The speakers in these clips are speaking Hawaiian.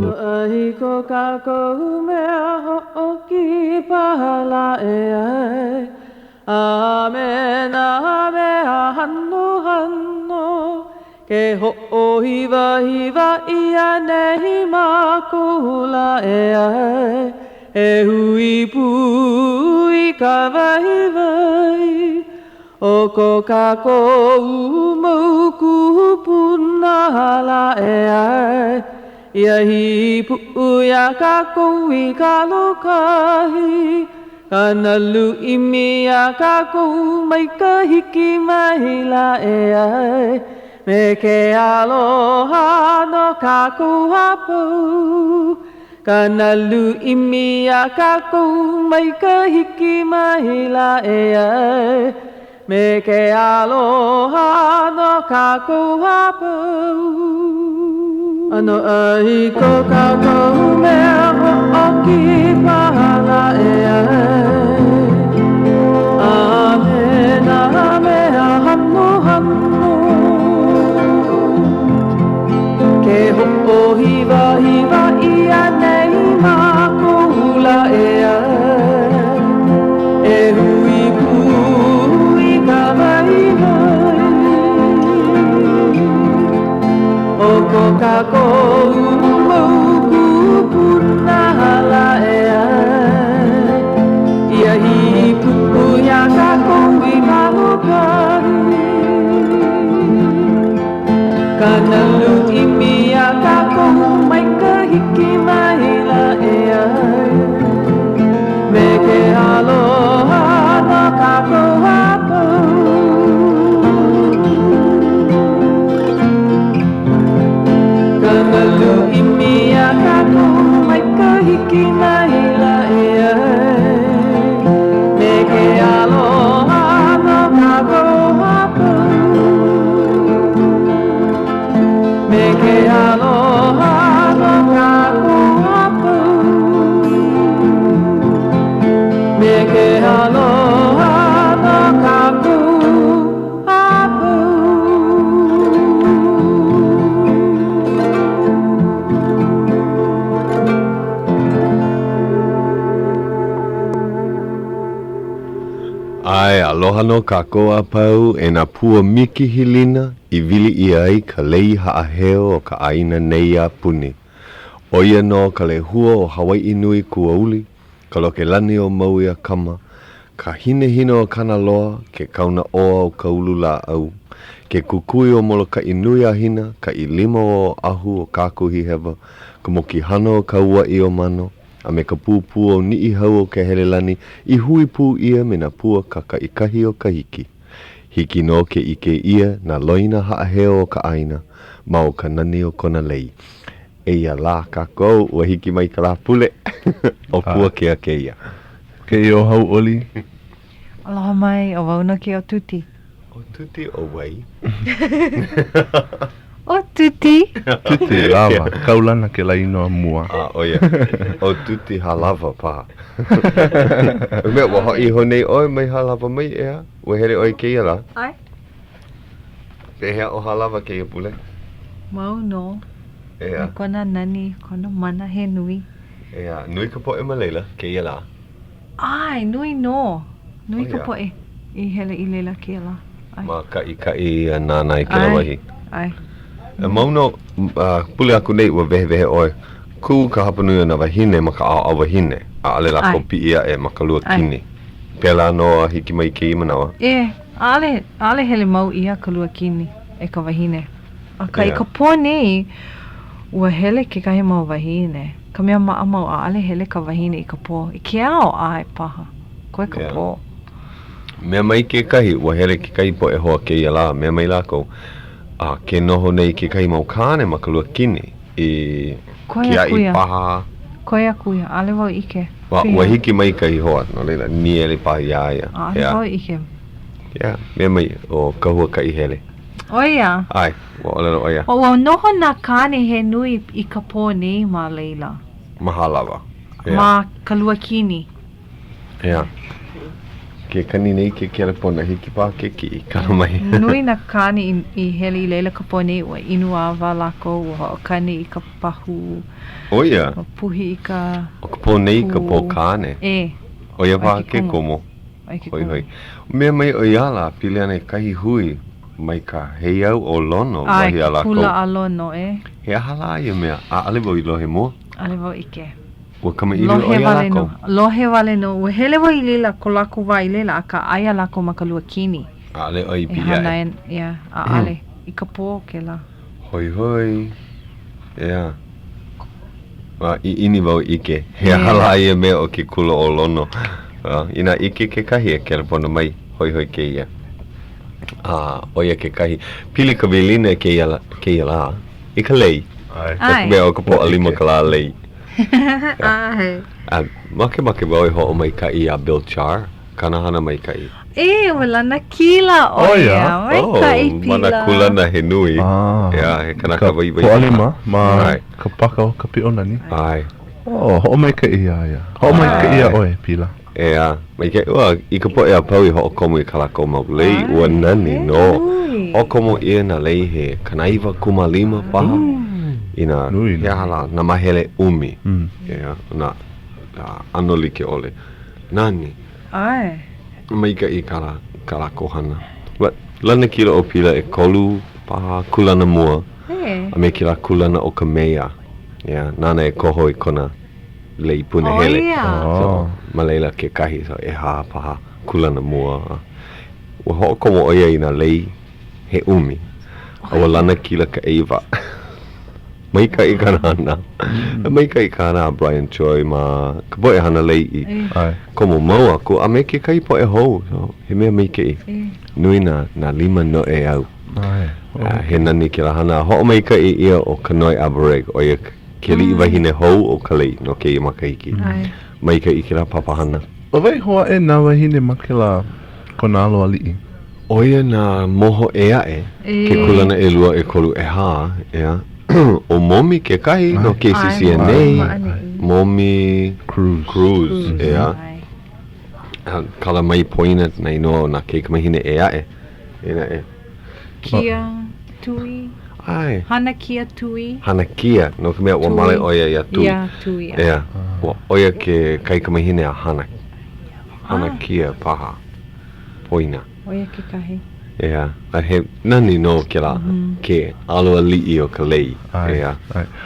Ano ahiko kako mea ho'oki pahala e ai. Amen, amen, hanno, hanno. Ke ho'ohiva, hiva, ia nehi makula e ai. E hui pui ka vai vai. O ko kako umauku punahala e ai. Ia hi pu'uia kako I kalokahi. Kanalu imia kako mai ka hiki mai la e ai. Me ke aloha no kako hapau. Kanalu imia kako mai ka hiki mai la e ai. Me ke aloha no kako hapau. Ano ai ko kako mea ho'oki pahala e ai. Amen, amen, hanno, hanno. Ke ho'ohiva, hiva, ia nei makula e ai. E hui pui ka vai vai. O ko kako umauku punahala e ai. Ia hi pu'uia kako I kalokahi. Kanalu imia kako mai ka hiki mai la e ai. Me ke aloha no kako hapau. Kanalu imia kako mai ka hiki mai la e ai. Me ke aloha no kako hapau. Me ke aloha no kako hapau. Me ke aloha no kako hapau. Ai, aloha no kako apau e na pua miki hilina I vili I ai ka lei haaheo o ka aina nei a puni. Oia no ka lehua o Hawai'i nui kuauli, ka loke lani o maui a kama, ka hine hino o kanaloa, ke kauna oa o ka ulu la au, ke kukui o moloka inui a hina, ka ilima o ahu o kakuhi hewa, ka moki hano o ka uai o mano, a me ka pūpū o ni I hau o ke helelani, I hui pū ia me na pua ka ikahi o ka hiki. Hiki no ke ike ia na loina haaheo o ka aina, ma o ka nani o kona lei. Eia la kako, ua hiki mai ka la pule, o Puakea ke ia. Ke I o Hauʻoli. Aloha mai, o wauna ke o Tuti. O Tuti o wai. O Tuti. Tuti lava, kaulana ke laino mua. Oia, o Tuti halava pa. Mea, wa hoi honei oi mai halava mai ea, ua here oi ke ia la. Ai. Pehea o halava ke ia pule. Mau no. Ea. Kona nani, kona mana he nui. Ea, nui ka poe ma leila, ke ia la. Ai, nui no. Nui Oh, ka ia. poe. I hele I leila ke la. Ai. Ma kai nānai ke la wahi. Ai. E mauno, pule aku nei ua vehe oi. Ku ka hapanui na wahine ma ka au wahine. A ale la Ai. ko pi ia e makalua Ai. kini. Pela no hiki mai ke imanawa. Ale hele mau ia ka lua kini e ka wahine. A ka I Yeah. ka pō nei, ua hele ke kahi mau wahine. Ka mea maa mau a ale hele ka wahine I ka pō. I ke ao a e paha. Koe ka Yeah. pō. Mea mai ke kahi, ua hele ke kahi po e hoa ke ia la. Mea mai lako, ke noho nei ke kahi mau kāne makalua kini. Koe Kia a kuia. I paha. Koe a kuia. Ale wau ike. Ua hiki mai kahi hoa. No leila, ni ele paha iaia. Ale wau ike. Yeah, mea mai o kahua kai hele. Oia. Ai, ua olelo oia. O wau noho nā kāne he nui I ka pō nei mā leila. Mahalawa. Yeah. Ma ka lua kini. Yeah. ke kanine ke kelepona hiki pa ke ki kala mai. Nui na kani I hele I leila ka pone ua inu awa lako ua hoʻokani I ka pahu. Oia. Ua puhi I ka... O ka pone I ka po kane. E. Oia pa ke komo. Ai ke Hoi komo. hoi. Mea mai o iala pile ana kahi hui mai ka hei au o lono Ai, wahi a lako. kula a lono He ahala ia mea a ale wau I lohe mua. Ale wau ike. Ua kama ili o Lohe ia wale lako. no. Lohe wale no. Ua hele wai lila ko lako wai lila a ka aia lako ma ka lua kini. A ale o I E pia hana e. ia, a ale. I ka pō ke la. Hoi hoi. Ea. I ini wau ike. He Yeah. ahala ia mea o ki kula o lono. Ina ike ke kahi e kelepona mai. Hoi hoi ke ia. Oia ke kahi. Pili ka velina ke ia la. I ka lei. Ai. Mea o ka po alima ka la lei. Ai. Make wau ho o mai ka I a Bill Char. Kanahana mai ka I. E, wala na kila o ia. Mai ka I pila. Mana kula na he nui. He kanaka wai wai. Po alima, ma Ai. ka paka o ka piona ni. Ai. Ho mai ka ia ia. Ho mai ka ia oe pila. Mai ke I ka po e a pau I ho o komu I kalako mau lei ua nani no. O komu ia na lei he kanaiwa kumalima paha. Ina Nui, he hala na mahele umi. Na ano like ole. Nani. Ai. Mai ka I kalako hana. Lana kila o pila e kolu paha kulana mua. E. A me kila kulana o ka mea. Nana e koho I kona lei pune hele. So, malela ke kahi so e ha paha kulana mua. Ua hoʻokomo oia I na lei he umi. Awa lana kila ka eiva. Mai ka I kanana. Mai ka I kana Brian Choi ma ka poe hana lei I. Ai. Komo mau aku a me ke kai poe hou. So, he mea mai ke I. Nui na lima no e au. Ai. He nani ke la hana. Ho mai ka I ia o ka noi abareg oia ke li wahine hou o ka lei no ke I makahiki. Ai. Mai ka I ke la papahana. O wei hoa e nā wahine ma ke la kona alo ali'i. Oia na moho e ae. Ke kulana e lua e kolu e ha. O momi ke kahi no KCCN nei. Momi Cruise. Kala mai poina nei no na ke kamahine e ae. Ina e. Kia tui. Ai. Hana kia tui. Hana kia. No ka mea ua male oia ia tui. Ia tui. Oia ke kai kamahine a hana. Hana kia paha. Poina. Oia ke kahi. A he nani no ke la. Ke aloa li'i o ka lei. Ai.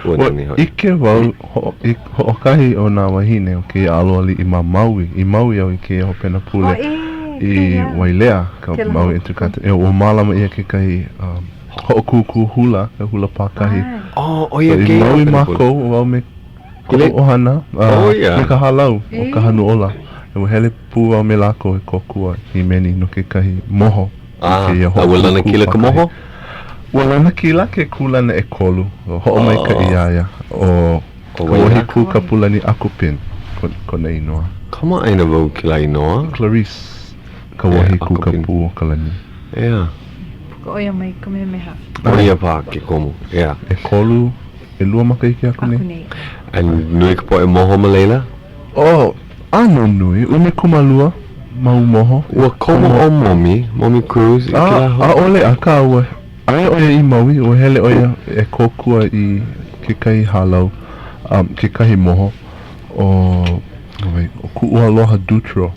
Ua nani hoi. Ike wau ho kahi o nā wahine o ke alo ali'i ma Maui. I Maui au I ke ho pena pule. I Wailea ka Maui Intercountry. O malama ia ke kahi ho kuku hula, ka hula pākahi. Oia I ke Maui mako wau me kolo ohana. Me ka halau o ka hanu ola. E wa hele pū au me lako e kokua I meni no ke kahi moho. Walana kila ka moho? Walana kila ke kulana e kolu. Ho mai ka iaia. O ka wahi ku ka pulani akupin. Kona inoa. Kama aina wau kila inoa? Clarice. Ka wahi ku ka pū o ka lani. Ka oia mai ka memeha. Oia pā ke komo. E kolu, e lua maka ike aku nei. Aku nei. Nui ka po e moho ma leila? Ano nui, ume kumalua, mau moho. Ua komo o Momi Cruise. Ole a ka ua. Ae oia I Maui, ua hele oia e kokua I ke kahi halau, ke kahi moho. O ku'u aloha Dutro.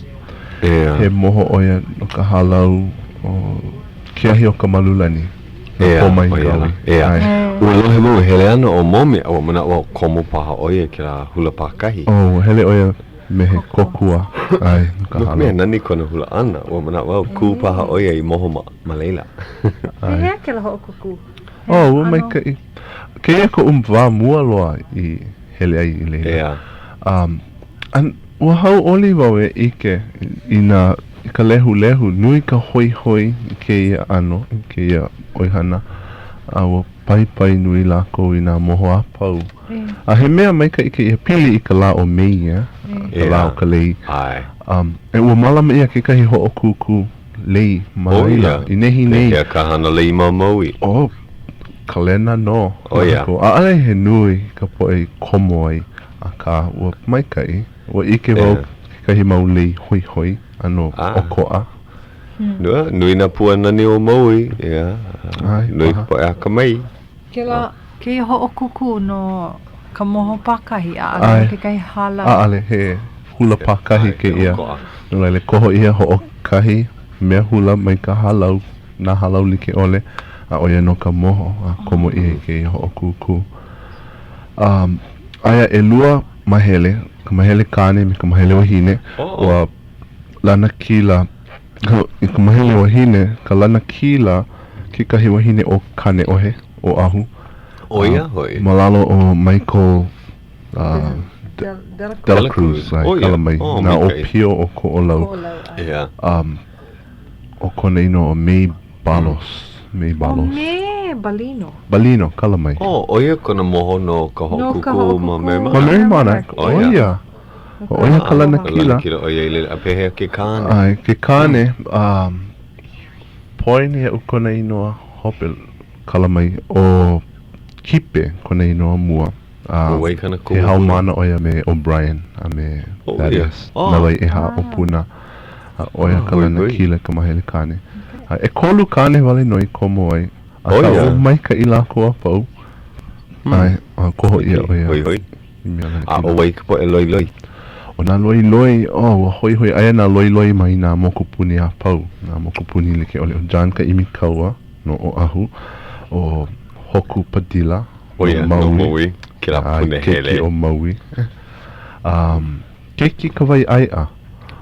He moho oia no ka halau o ke ahi o ka malulani. Ua lohe mau hele ana o Momi, awa mana o komo paha oia ke la hula pākahi. Hele oia me he kokua. Ai, ka halau. Mea nani kona hula ana, ua mana wau ku paha oia I moho ma leila. Hea ke la ho kuku. Ua mai ka I. Ke ia ko wā mua loa I hele ai I leila. Ua Hauʻoli wau e ike I nā ka lehu nui ka hoi ke ia ano, ke ia oihana. Ua pai nui lako I nā moho a pau. A he mea mai ka ike ia pili I ka la o mei ka la o ka lei. E ua malama ia ke kahi ho o kuku lei maila. I nehi nei. Hea ka hana lei ma maui. Ka lena no. A ale he nui ka poe komo ai. A ka ua mai kai. Ua ike wau ke kahi mau lei hoi. ano oko'a. Nua, nui na pua nani o maui, nui po e aka mai. Ke ho o kuku no ka moho pakahi a ale ke kai hala. A ale he hula pakahi ke ia. No le koho ia ho o kahi mea hula mai ka halau, na halau like ole. A oia no ka moho, a komo ia ke ia ho o kuku. Aia e lua mahele, ka mahele kane me ka mahele wahine. Ua lana kila, ka mahele wahine, ka lana kila ki kahi wahine o kane ohe, o ahu. Oia, hoi. Malalo o Michael Dela Cruz, kala mai. Na o pio o ko o lau. O kone ino o May Balos. Balino, kala mai. Oia kona moho no ka hokuku ma mema. Ma meri mana, oia. Oia ka lana kila. Oia ile a pehea ke kane. Ai, ke kane, poini e ukona inoa hope kala mai o kipe kona inoa mua. He hau mana oia me O'Brien a me Thaddeus. Nawai e ha o puna. Oia ka lana kila ka mahele kane. E kolu kane wale noi komo ai. A ka o mai ka ila ko a pau. Ai, koho ia oia. A o wai ka po e loi loi. O nā loi loi, hoi hoi aia nā loi loi mai nā mokupuni a pau. Nā mokupuni like ole o John ka imi kaua no o ahu. O Hoku Padilla. Oia, no Maui. Ke la pune hele. Keki o Maui. Keki ka wai ai a.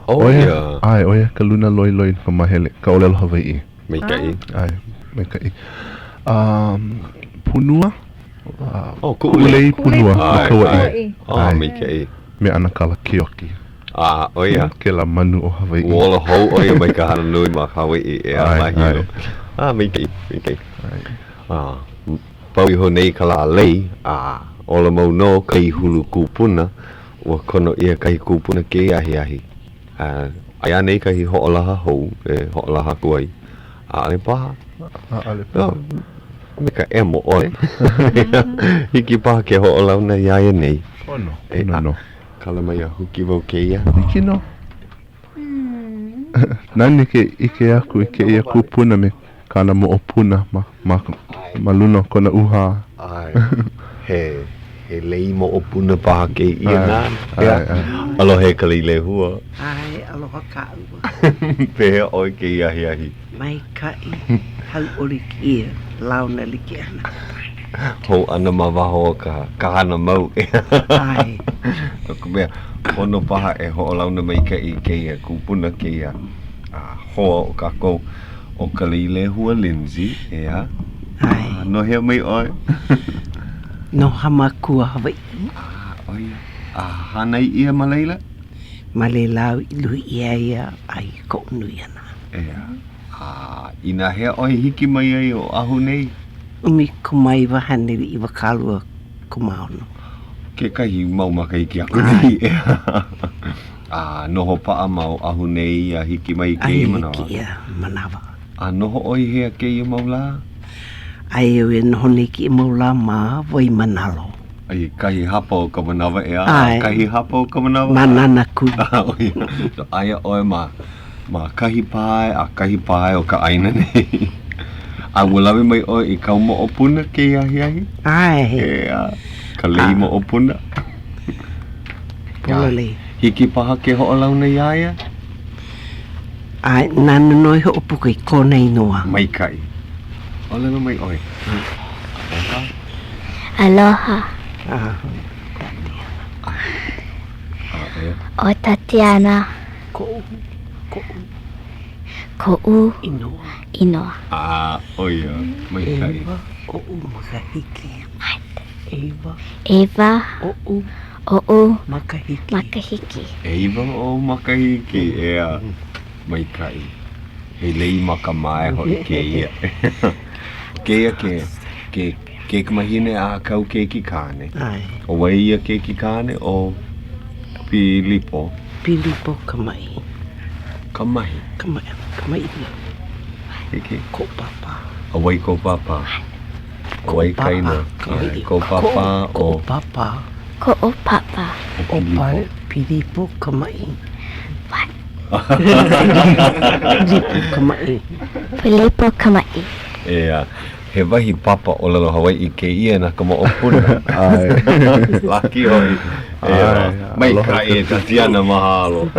Oia. Ai, oia ka luna loi loi ka mahele. Ka olelo Hawai'i. Mei kai. Ai, mei kai. Punua. Ku'ulei punua. Ka wai. Mei kai. Me ana kala kioki. Oia. Ke la manu o Hawai'i. Wola hou oia mai ka hana nui ma Hawai'i e a mahino. Mei kai. Pau iho nei ka la lei. Ola mau no kai hulu kupuna. Ua kono ia kai kupuna ke ahi ahi. Aia nei kai ho'olaha hou. Ho'olaha kuai. Ale paha. Me ka emo oi. Hiki paha ke ho'olau na iaia nei. No. Kala mai a huki wau ke ia. Hiki no. Nani ke ike aku ke ia kupuna me kana mo opuna ma luna kona uha. He lei mo opuna paha ke ia nā. Alohe Kaleilehua. Ai, aloha ka ua. Pehea oi ke ia hi ahi. Mai kai, Hauʻoli kia, launa like ana. Hou ana ma waho ka hana mau. Ai. Ka mea, hono paha e ho'olauna mai ka i ke ia kupuna ke ia hoa o kako o Kaleilehua Lindsey, ea. Ai. No hea mai oi. No hamakua Hawai'i. Oia. Hanai ia Malaila? Malelau ilu ia ai ko nui ana. Ea. Ina hea oi hiki mai ai o ahu nei. Umi kumai wahaneri i wakalua kumaono. Ke kahi mau maka hiki aku nei. Noho paa mau ahu nei a hiki mai ke manawa. Ai hiki ia manawa. Noho oi hea ke ia maula? Ai ewe noho nei ki maula ma wai manalo. Ai kahi hapa o ka manawa ea? Ai. Kahi hapa o ka manawa? Manana ku. So aia oi ma kahi pae o ka aina nei. Walawe mai oi I kau mo opuna ke ahi ahi? Ai. Ea. Ka lei mo opuna? Polole. Hiki paha ke ho'olau na iaia? Ai, nana noi ho opuka I kona inoa. Mai kai. Olelo mai oi. Aloha. O Tatiana. Ko'u. Inoa. Oia. Mai kai. O'u makahiki. Eva. O'u. Makahiki. Eva o makahiki. Ea. Mai kai. He lei maka mai hoi ke ia. Ke ia ke kamahine a kau keiki kane. Ai. O wai ia keiki kane o Pilipo. Pilipo kamai. Kamahi. Kamai. Hiki. Ko papa. O wai ko papa. O wai kaina. Ko papa o. Ko papa. Ko'o papa. O pai Pilipo kamai. Kama'i. Filipo Kama'i. Ea, he wahi papa o lalo Hawai'i ke ia na ka mo'opuna. Ai. Laki hoi. Ea, mai ka e Tatiana mahalo.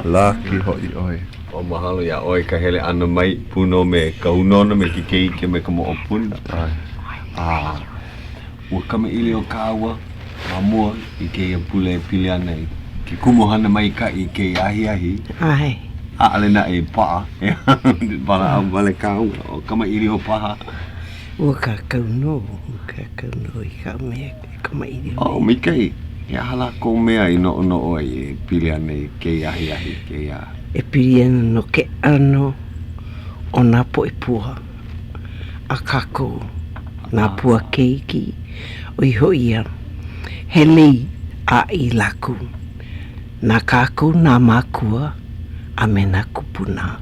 Laki hoi oi. O mahalo ia oi ka hele ana mai puno me ka unona me ki keike me ka mo'opuna. Ai. Ua kama ili o kawa, mamua i ke ia pule pili ana i ki kumuhana mai ka i ke ahi. Ai. Ale na e paa. Bala au wale kau o kama ili o paha. Ua ka kauno i ka mea kama'i. O mikai, ia hala ko mea i no o i pili ana i ke ahi ke ia. E pili ana no ke ano o nā po e pua. A kako nā pua keiki o i hoi ia. He lei a i laku. Nā kako nā mākua a me nā kupuna.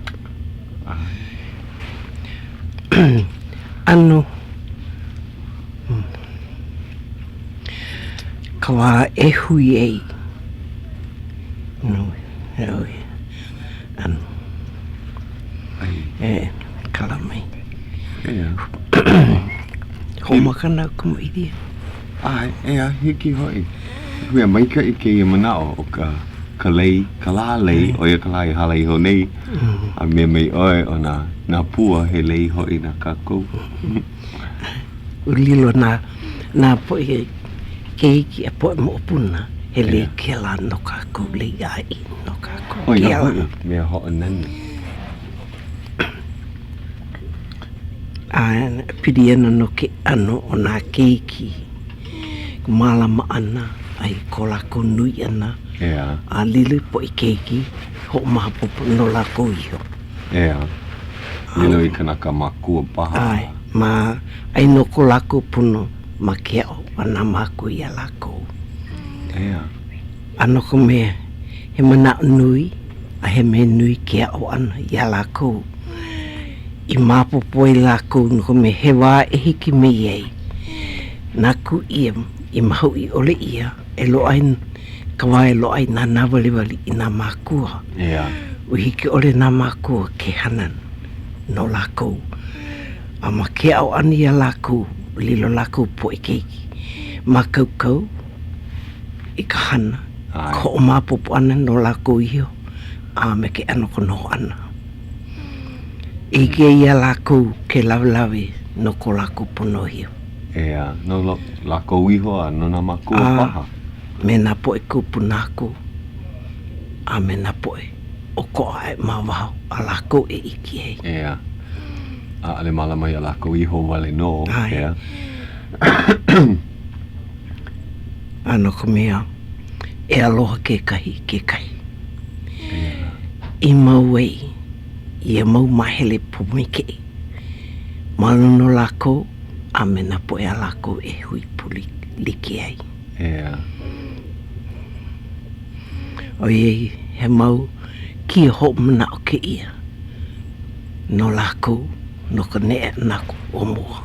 Ano ka wā e hui ei. No, ano. Kala mai. Homakana kumaidia. Ai, ea, hiki hoi. Huia maika i ke ia manao o ka lei, ka la lei, o ia ka lai hala i ho nei. A mea mei oe o nā pua he lei hoi na kākou. Ulilo nā po i keiki a po e mo'opuna. He lei ke la no kākou, lei ai no kākou. O ia hoi, mea hoa nani. A pidi ana no ke ano o nā keiki. Malama ana, ai ko lako nui ana. Ea. A lili po i keiki, ho maha popo no lako iho. Ea. Lilo i kanaka makua paha. Ai, ma ai no ko lako puno ma keo ana maku ia lako. Ea. Ano ko mea, he mana nui, a he me nui keo ana ia lako. I mapopo i lako no ko me he wā e hiki me iei. Naku ia i mahu i ole ia, e lo ai, ka wā e lo ai nā nawaliwali i nā mākua. Ea. U hiki ole nā mākua ke hanan no lako. A ma ke au ani a lako, lilo lako po i keiki. Ma kaukau, i ka hana, ko o mapopo ana no lako iho, a me ke ano ko no ana. I ke ia lako ke lawlawe no ko lako pono hio. Ea, no lako iho a no na makua paha. Me na po e kupu nako, a me na po e o ko ai mawao a lako e iki hei. Ea. A ale malama ia lako iho wale no. Ea. Ano ko mea, e aloha ke kahi. I mau ei, i e mau mahele pumike. Malano lako, a me na po e a lako e hui puli like ai. Ea. O iei, he mau ki ho mana o ke ia. No lako, no ka nea nako o mua.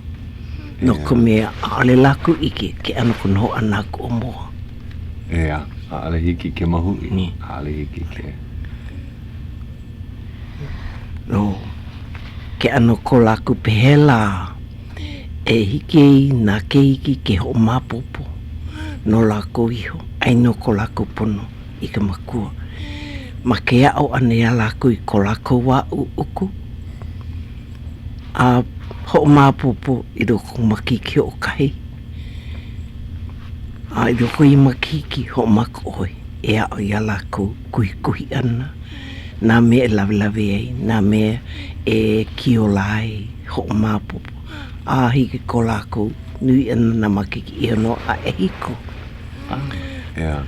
No ka mea ale lako ike ke ano ko no anako o mua. Ea, a ale hiki ke mahui. Ni. A ale hiki ke. No, ke ano ko lako pehela. E hiki na ke hiki ke ho mapopo. No lako iho, ai no ko lako pono i ka makua. Ma ke au anea lako i ko lako wa uku. A ho mapopo i roko makiki o kai. A i roko i makiki ho mako oi. E au ia lako kuhi ana. Nā mea e lawe ei, nā mea e kiolai ho mapopo. A hiki ko lako nui ana na makiki i ano a e hiko. Ea.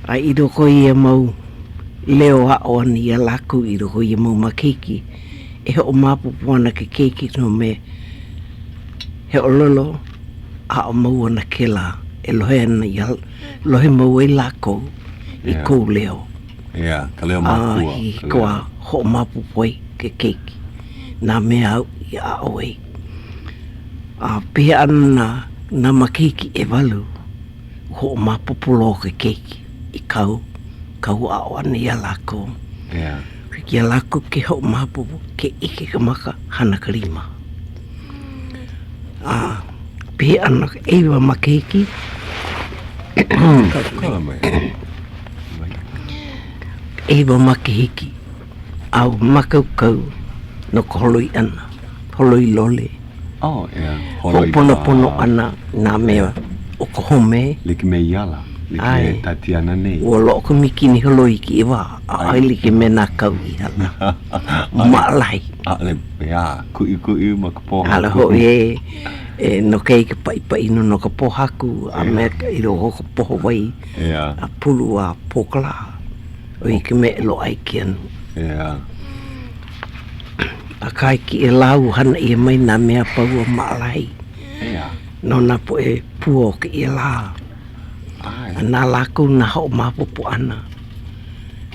A i roko i e mau leo a o ani a lako i roko i e mau makiki. E ho mapopo ana ke keiki no me he o lolo a o mau ana ke la. E lohe ana i lohe mau e lako i kou leo. Ea, ka leo makua. A hi koa ho mapopo e ke keiki. Nā mea au i a o e. A pia ana na makiki e walu. Ho mapopo lo ke keiki. I kau a o ana i a lako. Ea. Kia lako ke ho mapopo ke ike ka maka hana karima. Pe ana ewa makeki. Ewa makeki. Au makaukau no ko holoi ana. Holoi lole. Oh, yeah. Pono ana nā mea o ko home. Like me yala. Like Tatiana nei. Ua loo ko miki ni holoi ki iwa. Ai like me nā kau I hala. Maalai. Ale, ya, kui makapoha. Hala ho no kei ka pai no ka pohaku. A mea ka iro ho ka poho wai. A pulu a pokala. O I ke me lo ai ki anu. Yeah. A kai ki lau hana I mai nā mea pau a maalai. Yeah. No na po puo ki la. Nā lako na hao mapopo ana.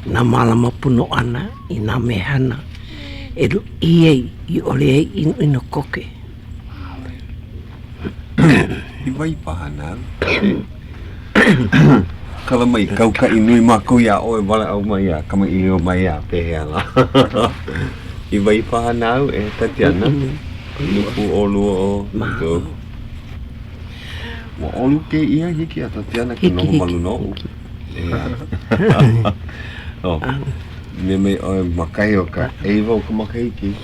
Nā malama puno ana I nā mehana. E ru I ole ei ino koke. I wai pahana. Kala mai kauka inui mako ya oe wala au mai ya. Kama ilio mai ya pehea la. I wai pahana au Tatiana. Nuku olua o. Go. Wa olu ke ia hiki a Tatiana ki noho malu no. Oh. Me o makai o ka eiva o ka makai ki.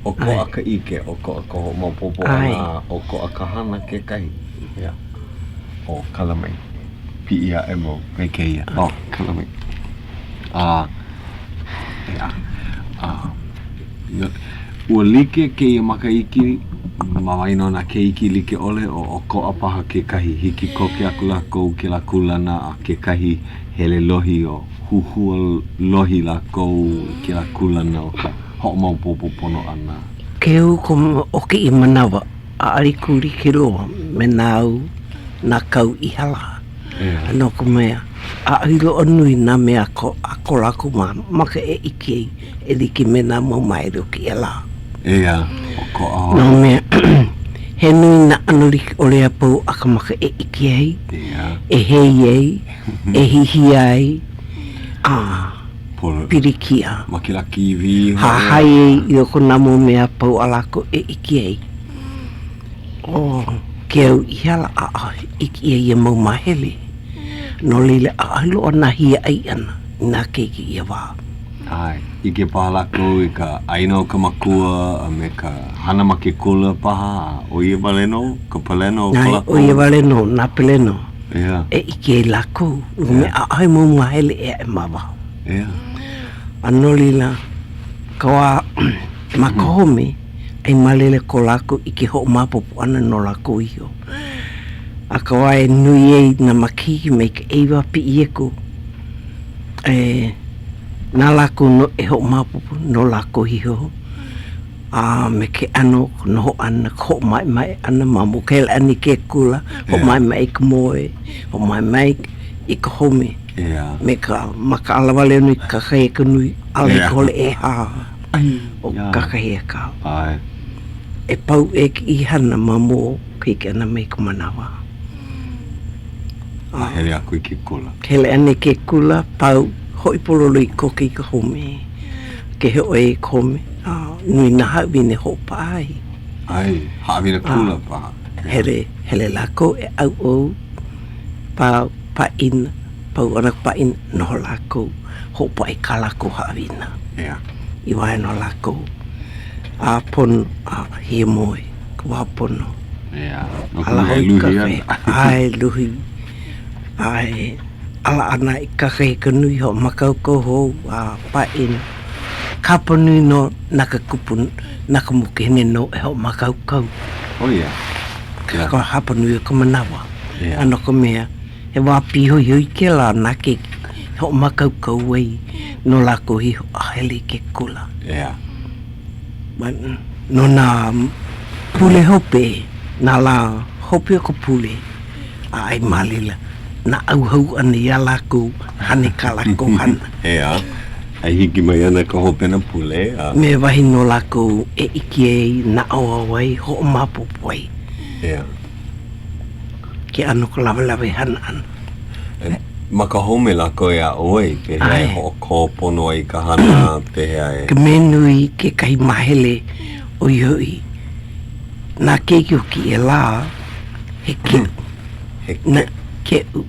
O ko aka ike, o ko aka ho mapopo ana, o ko aka hana ke kahi. Yeah. O kalamai. Pi ia emo, kai ke ia. Oh, kalamai. Ua like ke ia makaiki, mawaino na ke iki like ole o ko apaha ke kahi. Hiki ko ke aku lako ke la kulana a ke kahi hele lohi o huhua lohi lako ke la kulana o ka ho maupopo pono ana. Keu ko o ke I manawa a arikuri ke roa me nau na kau I hala. Ano ko mea a ilo onui na mea ko ako lako maka e ike e like me na mau maero ki ala. Ea, o ko a... No mea, he nui na anuriki o lea pau aka maka e ike ai, e hei ai, e hihi ai, pirikia. Makila kiwi. Hahai ai I oko namo mea pau alako e ike ai. O, ke au I hala ike ai e mau mahele. No lele a alo ana hia ai ana, nā keiki I wā. Ai, I ke pahala ko I ka aina o ka makua, a me ka hana ma ke kula paha, o ia valeno, ka paleno o ka lako. O ia valeno, nā peleno. Ea. E ike lako, me a ai mau mahele e mawa. Ea. Ano lila, kawa makahome, ai malele ko lako I ke ho mapopo ana no lako iho. A kawa e nui ei na makiki me ke eiwa pi ieko. Nā lako no e ho mapopo no lako iho. Me ke ano no ho ana ho mai ana mamu ke ani ke kula, ho mai ka moe, ho mai I ka home. Me ka maka alawale nui kakahe ka nui, ale kole e haa. O kakahe ka. E pau e ki I hana mamo ki ke ana me ka manawa. Hele aku I ke kula. Hele ane ke kula, pau hoi pololo I koke I ka home. Ke he oe ka home. Nui na hawine ho pai. Ai, hawine kula pa. Hele lako e au o. Pau pa ina. Pau anak pa ina no lako. Ho pai ka lako hawina. I wae no lako. A pon hie moe. Kua pono. No kuma e luhi ana. Ai luhi. Ai, ala ana I kakahe ka nui ho makau ko ho pa ina. Kapa nui no naka kupu, naka mukene no e ho makau kau. Oh yeah. Ka hapa nui ka manawa. Ano ka mea, he wapi hoi ke la nake ho makau kau wei no lako hi ahele ke kula. No na pule hope, na la hope ko pule. Ai malila. Na au hau ani ia lako, hane ka lako hana. Ai hiki mai ana ka hope na pule. Me wahi no lako e iki ei na awa wai ho mapopo wai. Ke ano ka lawa hana ana. Makahome la koe a oe, pehea e ho ko pono ai ka hana, pehea e. Ke menui ke kai mahele o ioi. Nā keiki o ki e la, he ke. Na ke u.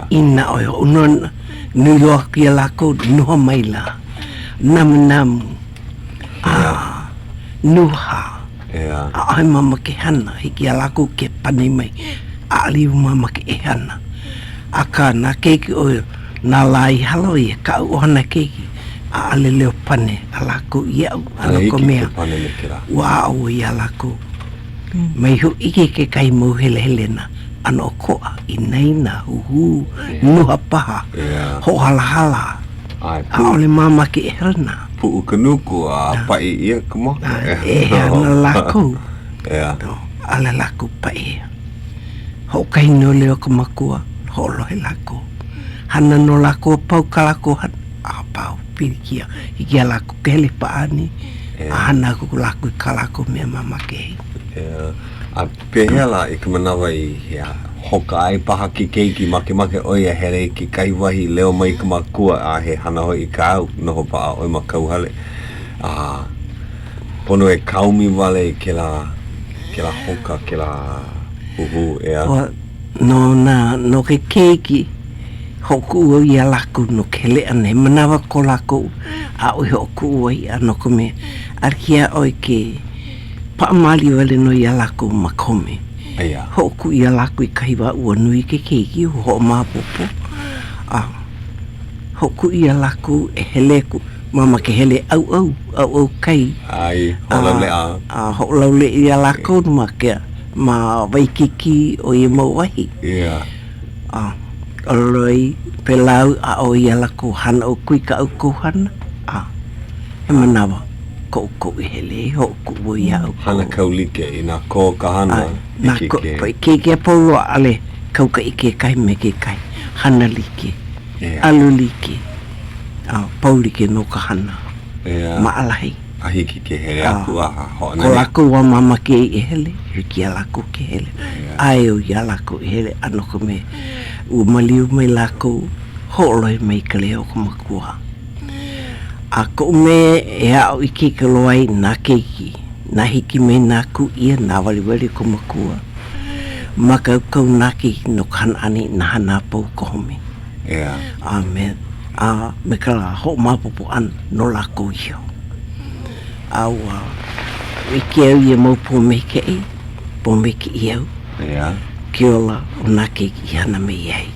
Ina oi o unona, nuiloa ki e la ko, nuha mai la. Namu. Nuha. A ai mama ke hana, hiki a la ko ke pane mai. A aliu mama ke e hana. Aka nā keiki o nā lai halo i ka u hana keiki. A ale leo pane, a la ko i au, a ko mea. Wa au i a la ko. Mai hu ike ke kai mau hele na ano koa i neina uhu nuha paha ho hala a ole mama ke herna pu kanuku a pai ia kamo ana lako ala lako pai ho kai no leo kamakua ho lohe lako hana no lako pau kalako a pau pirikia ikia lako kele paani hana ku lako kalako me mama ke a pehela I ka manawa I hea hoka ai paha ki keiki make oia here ki kai wahi leo mai ka makua a he hana hoi I ka au noho pa a oi makau hale pono e kaumi wale ke la hoka ke la uhu ea no ke keiki hoku o ia laku no ke le ane manawa ko laku a oi hoku oi ano kome arkia oi ke paamali wale no ia laku makome. Hoku ia laku I kaiwa ua nui ke keiki ho mapopo. Hoku ia laku e heleku mama ke hele au kai. Ai, holaule a. Holaule ia laku ma waikiki o I mau wahi. Oloi pelau a o ia laku hana o kui ka au kohana. He manawa. Ko hele ho ku ia hana kaulike I nā ko ka hana na ko ke polo ale kau ka ike kai me ke kai hana like alu like paulike no ka hana ma alahi ahiki ke hele aku ho ko aku wa mama ke I hele ki ala ko ke hele ai o ia la ko hele ano ko me u maliu mai la ko ho loi mai ka leo ko makua a ko me e au I ki ka loai nā keiki, nā hiki me nā ku ia nā waliwali ko makua. Makau kau nā keiki no kan ani nā hana pau kohome. Amen. Me ka la ho mapopo an no la ko iho. Au I ke au ia mau po me ke e, po me ke iau. Ki ola o nā keiki hana me iai.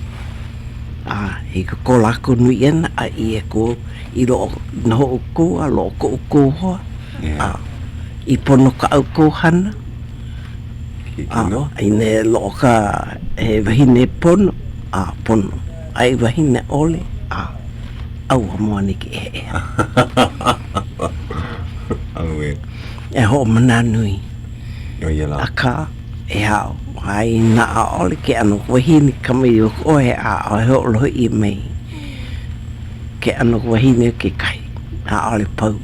He ka ko lako nui ena a I e ko I lo no ko a lo ko hoa I pono ka au ko hana I ne lo ka he wahine pono pono ai wahine ole au moani ki e e ho mana nui aka e hao ai na ole ke ano wahine kamai o oe a ho lo I mei ke ano wahine ke kai a ole pau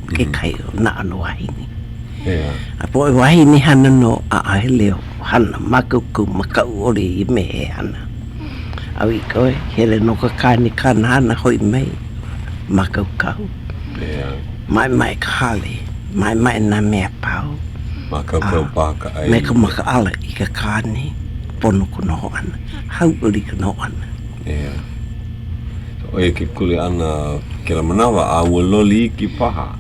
ke kai na ano wahine a po wahine hana no a leo hana makuku makau ole I me he hana a wi koe hele no ka kani kana hana hoi mei makau kau mai kale mai na mea pau makau kau paka ai me ka maka ala I ka kani pono kuno ana Hauʻoli kuno ana Oe ke kule ana ke la manawa a ua loli ki paha.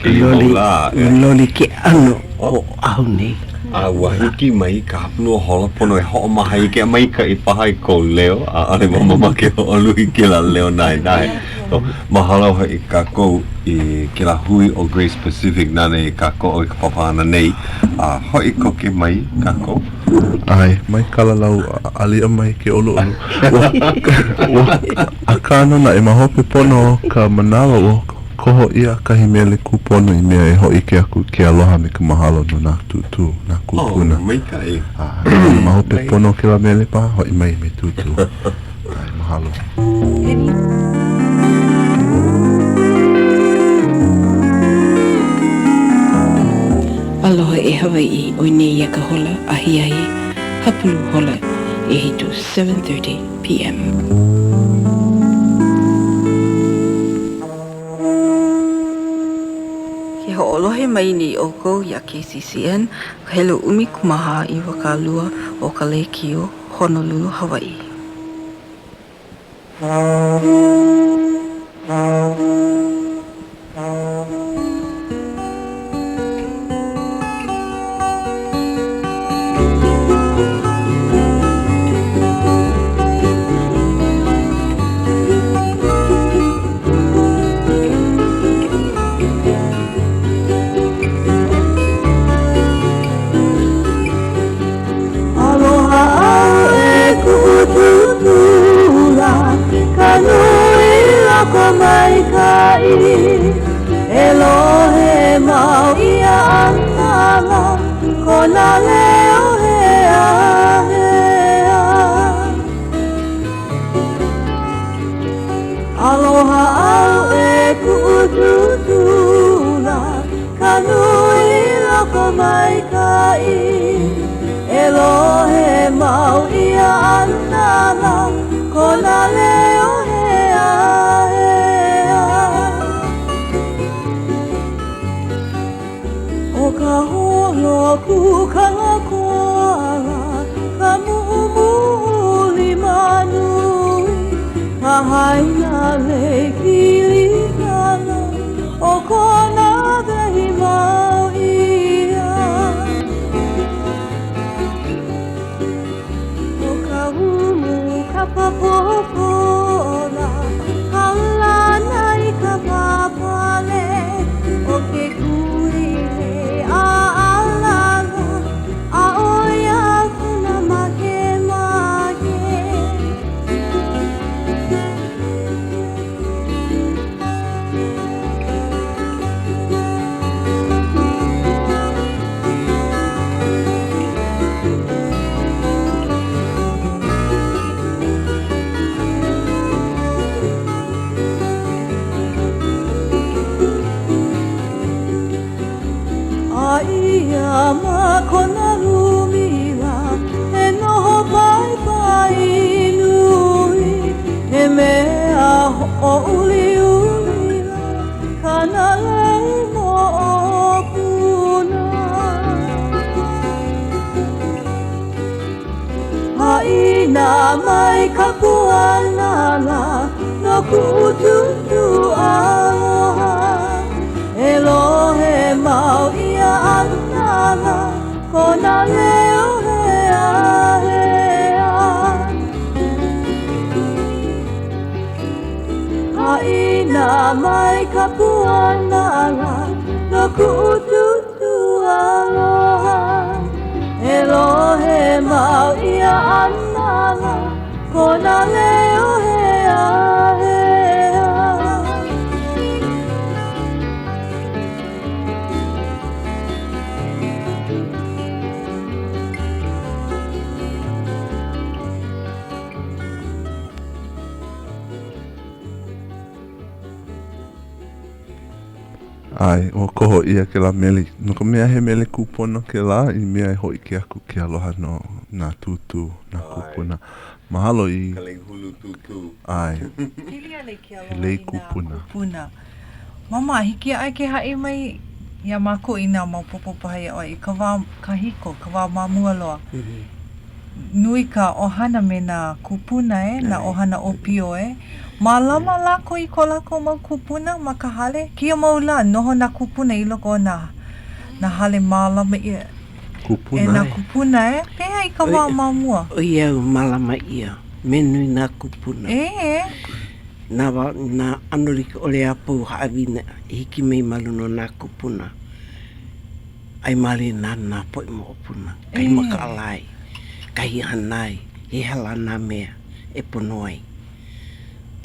Ke la. Loli ke ano o au nei. A ua hiki mai ka hapunu o hola pono e ho maha I ke mai ka I paha I ko leo. A ale mama ke o lui ke la leo nai. Mahalo I ka kou I ke la hui o Grace Pacific nane I ka kou o I ka papana nei. Hoi ko ke mai ka kou. Ai, mai kalalau alia mai ke olu. Akana na e mahope pono ka manawa o koho ia kahi mele kupono I mea e hoi ke aku ke aloha me ka mahalo no nā tutu, nā kupuna. Mai kai. Mahope pono ke la mele pa, hoi mai me tutu. Ai, mahalo. Aloha e Hawai'i o nei ia ka hola ahi hapulu hola 8 to 7:30 p.m. Ke ho'olohe mai ni oko ya KCCN, hele umi kumaha I wakalua o ka Kaleikio, Honolulu, Hawai'i. Elohe mau ia anana, kona leo hea hea. Aloha au e ku'ututula, kanui loko mai kai. Elohe mau ia anana, kona leo hea hea. O ka holo ku kalakoala, ka mu'umuli manui, ka haina leikili kala, o kona vehi mau ia. O ka umu ka papopola, ka lana I ka papale, o ke kuile Ia ma kona lumila, e noho pai pai nui, e mea o uli ulila, kanahele mo o puna. Haina mai ka puanala, no ku'ututu aloha, Elohe mau ia anana, kona leo hea hea. Haina mai ka puanala, no ku'ututu aloha. Elohe mau ia anana, kona leo hea hea. Ai, o koho ia ke la meli. No ka mea he mele kupona ke la, I mea e hoi ke aku ke aloha no nā tutu, nā kupona. Mahalo I... Kaleilehua tutu. Ai. Pili ale ke aloha Helei I nā kupuna. kupuna. Mama, hiki ai ke haʻi mai ia mako I nā maupopo pahi oi. I ka wā kahiko, ka wā mamua loa. Nui ka ohana me nā kupuna nā ohana opio Malama lako I ko lako mau kupuna ma ka hale. Kia mau la, noho nā kupuna I loko o nā hale malama ia. Kupuna. E nā kupuna Pēhea I ka wā mamua. O iau malama ia, menui nā kupuna. Nā anurika o le apau haawina, hiki mei maluno nā kupuna. Ai mali nā poi mo opuna. Kai maka alai, kai hanai, he hala nā mea, e ponoai.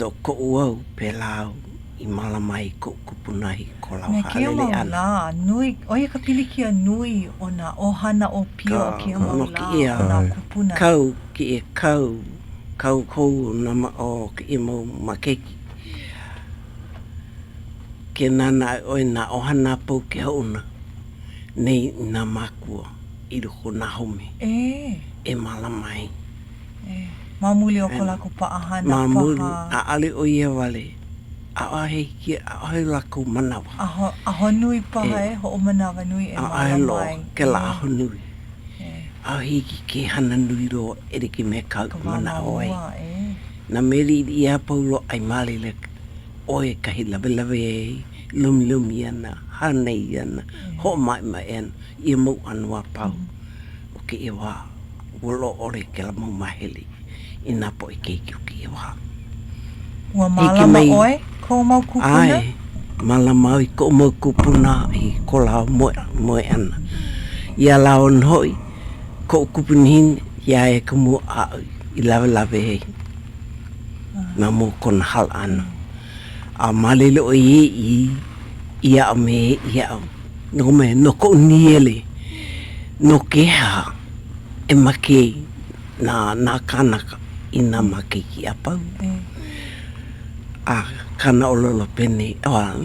Tō ko uau pe lau I malamai ko kupunahi ko lau haalele ana. La, nui, oia ka pilikia nui o nā ohana o pio kia mau la o nā kupuna. Kau ki e kau kou na ma o ki e mau makeki. Ke nana oi nā ohana pau ke hauna. Nei nā makua I loko nā home. E malamai. Mamuli o ko lako paahana Mamuli, paha. a ale o ia wale. A ahe ki, a ahe lako manawa. Aho nui paha ho o manawa nui e A ahe lo, malamai. ke la aho nui. A hiki ke hana nui ro ere ki me kau manawa ai. Na meri ia paulo ai mali le oe kahi lawe lawe e lumi lumi ana, hanei ana, ho mai mai ana, ia mau anua pau. O ke ia wā, wolo ore ke la mau maheli, ina po i keiki o ke ia wā. Ua malama oe, ko mau kupuna? Ai, malama i ko mau kupuna i ko lao moe ana. Ia lao nhoi, ko kupunihin, ia e ka mua a i lawe lawe hei. Na mo kon hal ana. A malele o ia o me ia o. No me no ko niele. No keha e make na kanaka ina make ki apau. A kana o lolo pene.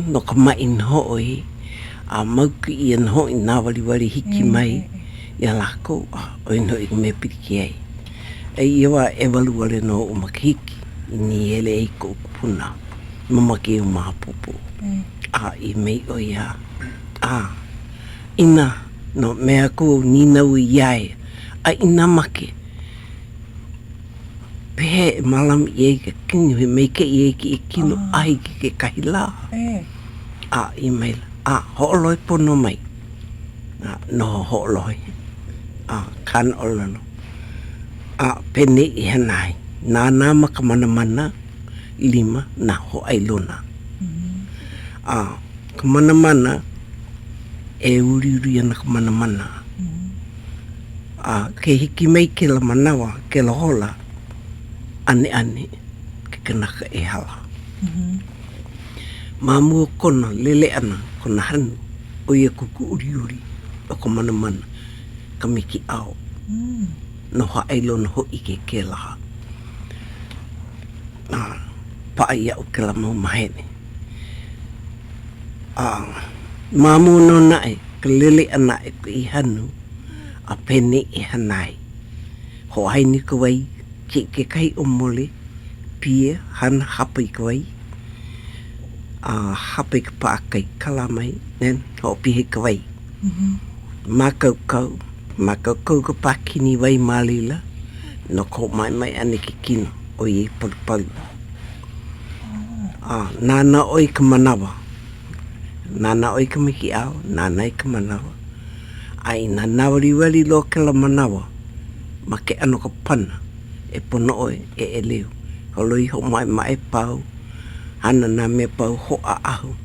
No ka mai in hoi. A mauki i an hoi na wari hiki mai. Ia lako o ino i me piriki ai. E iwa e walu wale no o makihiki. Ni ele e ko puna mama ke o mapopo a I mei o ia a ina no mea ko ni nau iai a ina make pe malam ye ke kini me ke ye ki kino ai ke kahila a I mei a ho loi pono mai no ho loi a kan olano a pene I hanai na nama ka mana lima na ho ai lona. Ka mana e uri ana ka mana. Ke hiki mai ke la manawa, ke la hola, ane ke kanaka e hala. Mamua kona lele ana, kona hanu, o ia kuku uri o ka mana ka miki ao. No ho ai lona ho ike ke laha. Paia o ke la mau mahene. Mamu no nae, ka lele ana e ko I hanu, a pene e hanai. Ho haini ka wai, ke kai o mole, pia, hana hapa I ka wai. Hapa I ka paakai, kalamai, nen, ho pihe ka wai. Makau ka pakini wai malila, no ko mai ane ki kino. O I palu. Nana oi ka manawa. Nana oi ka miki ao, nana I ka manawa. Ai na nawari lo ke la manawa. Ma ke ano ka pana. E pono oi e leo. Holoi ho mai pau. Hana na me pau ho a ahu.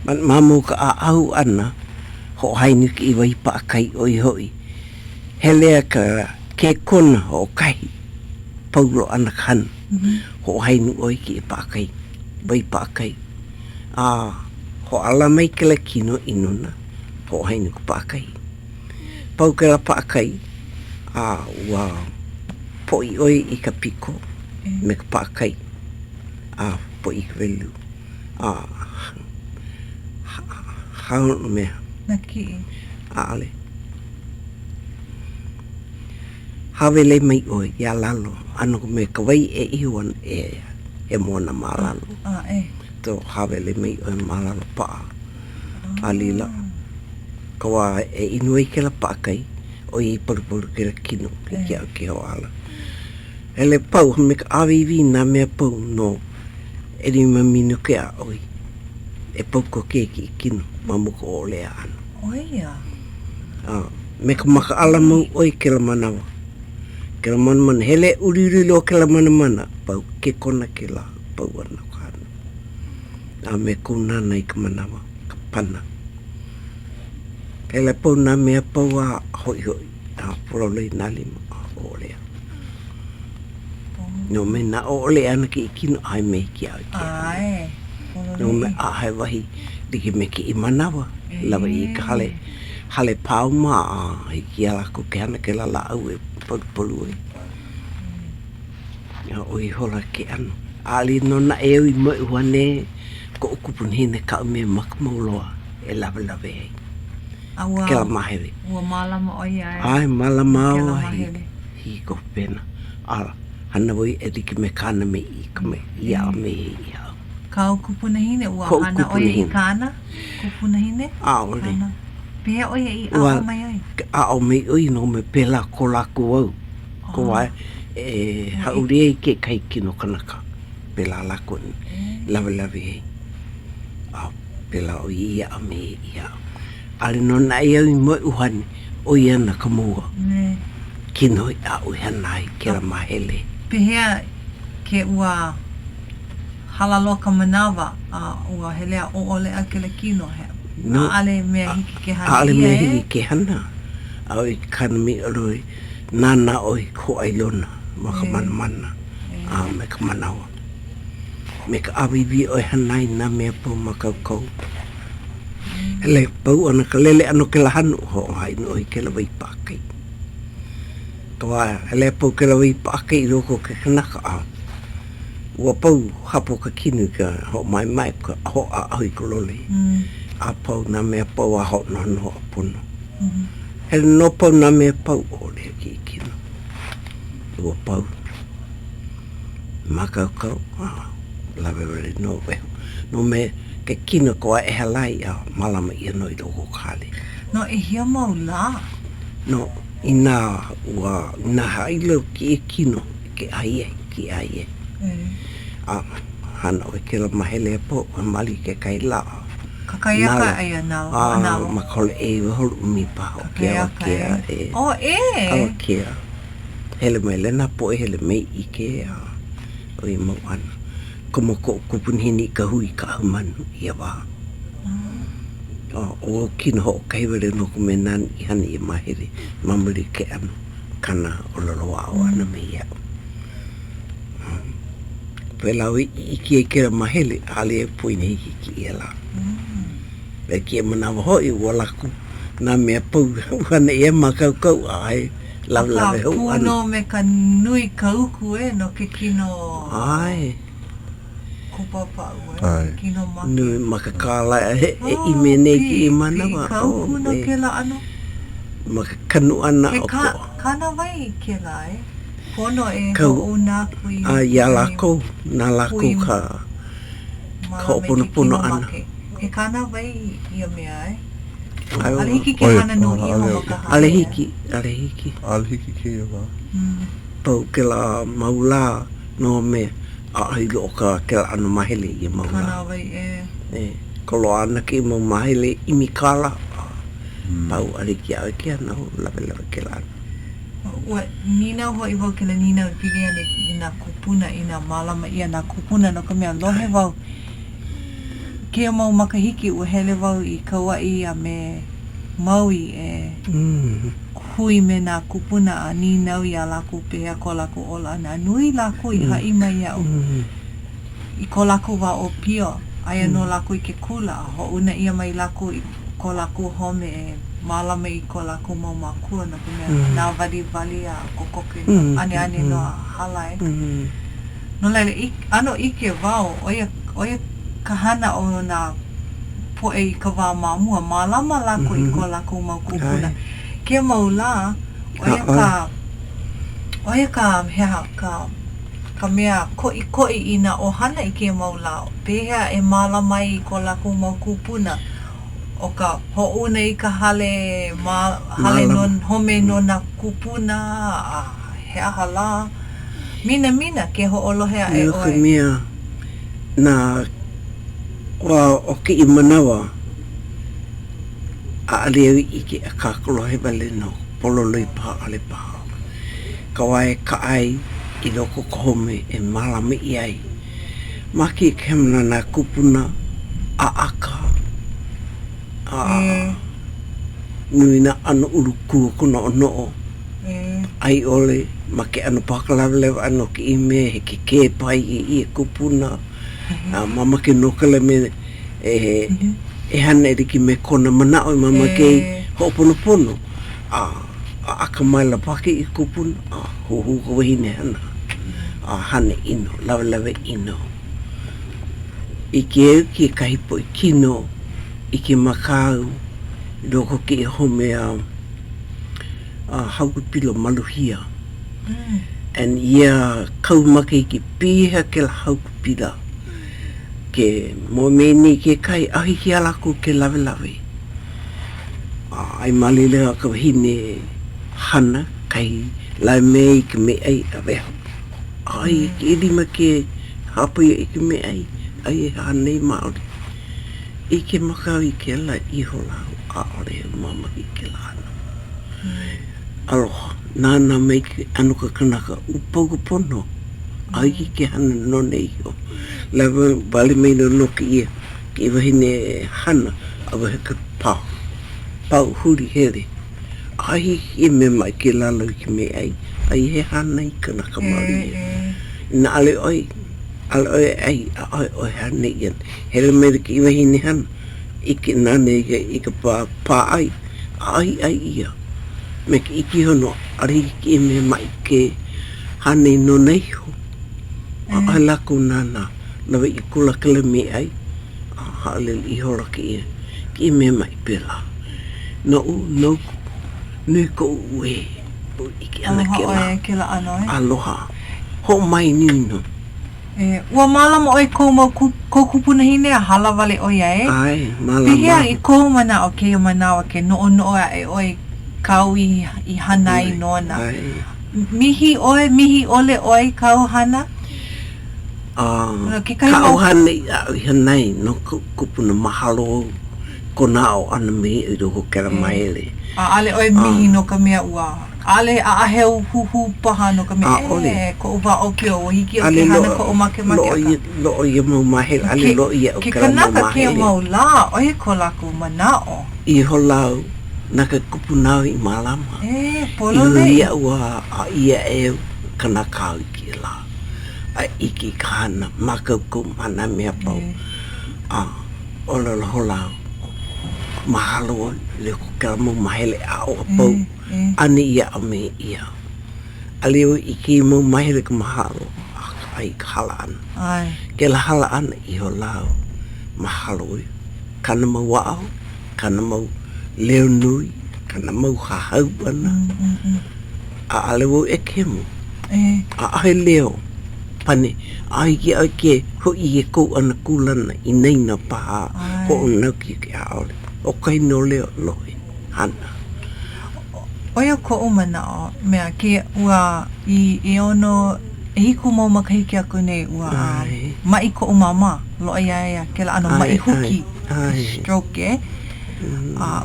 Mamu ka a ahu ana. Ho haini ki iwa I paakai oi hoi. Helea ka ke kona ho kai. Paulo ana kan ho hainu oi ki paakai vai paakai ho ala mai ke la kino inuna ho hainu ku paakai pau ke la paakai wa po I oi I ka piko me ka paakai po I ka velu hao me Naki ale Hawele mai oi, ia lalo. Ano ko me kawai e iwan e mona malalo. To hawele mai oi malalo paa. Alila. Kawa e inuai ke la paakai. O I paru ke la kino. Ke au ke ho ala. Ele pau, me ka awiwi na mea pau no. E ni mamino ke a oi. E pau ko ke ki kino. Mamu ko o lea ano. Oia. Me ka maka ala mau oi ke la manawa. Ke la mana hele uri lo ke la mana pau ke kona ke la pau ana kana me kuna nei ka manawa ka pana hele pau na me pau a hoi polo le nali o lea no me na o lea ana ki kino ai me ki ai no me a hai wahi diki me ki I manawa lawa I ka hale pau ma I ki ala ko ke ana ke la au e polu ya oi hola ke ano ali no na e I mo wane ko kupun hine ka me makmoloa e lava ke la mahewe ua malama oi ai malama oi hi ko pena hana wai e riki me kāna me I ka me ia me ia. Kau kupuna hine ua hana oia I kāna? Kupuna hine? Aore. Pea oia I ao mai ai? Ao mai oi no me pela ko lako au. Ko wai hauri e ke kai kino kanaka. Pela lako ni. Lawe e. Pela o ia me ia. Ale no na ia I mo uhani o ia na ka mua. Kino I a ui hanai ke la mahele. Pehea ke ua halalo ka manawa a ua helea o ole a ke le kino he. No. Ale mea hiki ke hana Ale ia mea hiki ke hana. A oi kana mi aroi nana oi ko ailona. Ma ka mana. Me ka manawa. Me ka awiwi oi hanai na mea po ma kau. Hele pau ana ka lele ano ke la hanu ho hai no oi ke la wai pakai. Toa hele pau ke la wai pakai I roko ke kanaka a. Ua pau hapo ka kinu ka ho mai ka ho a ahui kolole. A pau na mea pau a ho no no a puno. Hele no pau na mea pau o le ki kino. Ua pau. Makau lawe no weho. No me ke kino koa e halai a malama I no I loko kale. No e hia mau la? No, ina hailo ki e kino ke aie, ki aie. Hana o ke la mahele po, mali ke kai la. Kakaiaka ai ana. Makole e holu umi pa o ke awa kia e. O e? Awa kia. Hele mai lena po e hele mei I ke o I mau ana. Komo ko kupunhini ka hui ka ahumanu I awa. O kino ho kaiwere no ko menan I hani I mahere mamuri ke anu kana o loloa o ana me ia. Pelawi I ki e kera mahele ale e poine hiki ki e la. Pe ki e manawa hoi ua laku na mea pau hana I e makau ai lawe hau anu. Puno me ka nui kauku e no ke kino. Ai. Kupapau e. Kino maki. Nui makakala I mene ki I manawa. Kauku no ke la ano? Makakanu ana o po. Kana wai ke la e? Pono e Kau, ho'o nā kui. Ia lako, nā lako ka ho'oponopono ana. E kana wai ia mea e? Ai, Ale hiki ke hana no I o makaha. Ale hiki. Ale hiki ke ia wā. Pau ke la maula no me a hilo ka ke la ano mahele I maula. Kana wai e. Kolo ana ki mau mahele I mikala. Pau ale ki au ki ana ho lawe ke la ana. Ua nina hoi wau ke la nina pili ane I nā kupuna I nā malama I nā kupuna no ka mea lohe wau. Kia mau makahiki ua hele wau I Kauai a me Maui e hui me nā kupuna a ninau I a laku pehea ko laku ola ana. Nui laku I hai mai au. I ko laku wa o pio. Aia no laku I ke kula. Ho una ia mai laku I ko laku home e malama I ko laku mau makua no ka mea nā wali a kokoke ane no hala e. No laile, ano ike wao, oia kahana o nā poe I ka wā mamua, malama laku I ko laku mau kupuna. Kia mau la, oia ka hea ka mea koi I nā ohana I kia mau la. Pehea e malama I ko laku mau kupuna. O ka ho'una I ka hale non home no na kupuna he aha la mina ke ho'olohea e oe. Ka mea na wa o ki I manawa a aleo I ke a kakolohe wale no pololoi pa ale pa. Ka wae ka ai I loko ka home e malama I ai. Maki ke hamana na kupuna a aka. Nui na ano urukua kuna o noo. Ai ole ma ke ano pakalawalewa ano ki I me he ke ke pai I e kupuna. Mama ke nokale me e hana eriki me kona manao I mama ke ho'oponopono. Aka mai la pake I kupuna. Huhu ka wahine hana. Hana ino, lawe ino. I ke ki kahipo I kino. I ke makau, loko ke home a hauku pilo maluhia. And ia kaumake ki piha ke la haupila. Ke mo meni ke kai ahi ki alaku ke lawe lawe. Ai malile ka hine hana kai lai mei ke me ai aveho. Ai ke lima ke hapu i ke me ai hana i maori. I ke makau i ke la iho lau a ore mama i ke lana. Aloha, nāna mei ke anuka kanaka upogu pono. Ai ki ke hana no nei ho. Lawa bali mei no noki ia. Ke wahine hana awa heka pau. Pau huri here. Ai ki me mai ke lalau ki me ai. Ai he hana i kanaka maori ia. Na ale oi ai oi hana ian. Hele mei ki wahine hana. Ike nane ike pā ai. Ai ia. Me ki iki hono, ari ki me mai ke hane no nei ho. Ai lako nana, lawa i kula kele me ai. Hale i hora ki ia, ki me mai pela. No ko ue. Iki ana ke la. Aloha. Ho mai nino. Ua malama oi kou kupuna hine a hala wale oi ai. Ai, malama. Pihea i kou mana o ke manawa ke no a oi kau i hanai nona. Mihi ole oi kau hana? Kau hana i hanai no kupuna mahalo kona o ana me i roko kera maele. Ale oi mihi no ka mea ua. Ale a aheu huhu paha no ka mea. Ko uwa o ke o hiki o ke hana ko o make aka. Lo ia mau mahele, ale lo ia o kera mau mahele. Ke kanaka ke mau la, oi ko laku manao. I ho lau. Naka kupunau i malama. Polo nei. Ia ua a ia kanakau i ki la. A iki kahana, makau kou mana mea pau. Ola la holau. Mahalo le kukaramo mahele a o pau. Ani ia a me ia. A leo iki mo mahele ka mahalo. Ai ka hala ana. Ke la hala ana i ho lau. Mahalo i. Kana mau wao. Kana mau leo nui, kana mau hahau ana. A alewo e kemu. A ahe leo. Pane, ai ke ho i e kou ana kulana i neina paha ho o nauki ke haole. O kai no leo lohi. Hana. Oia ko o mana o, mea ke ua i ono e hiku mau makahiki aku nei ua mai ko o mama. Lo ia ke la ano mai huki. Stroke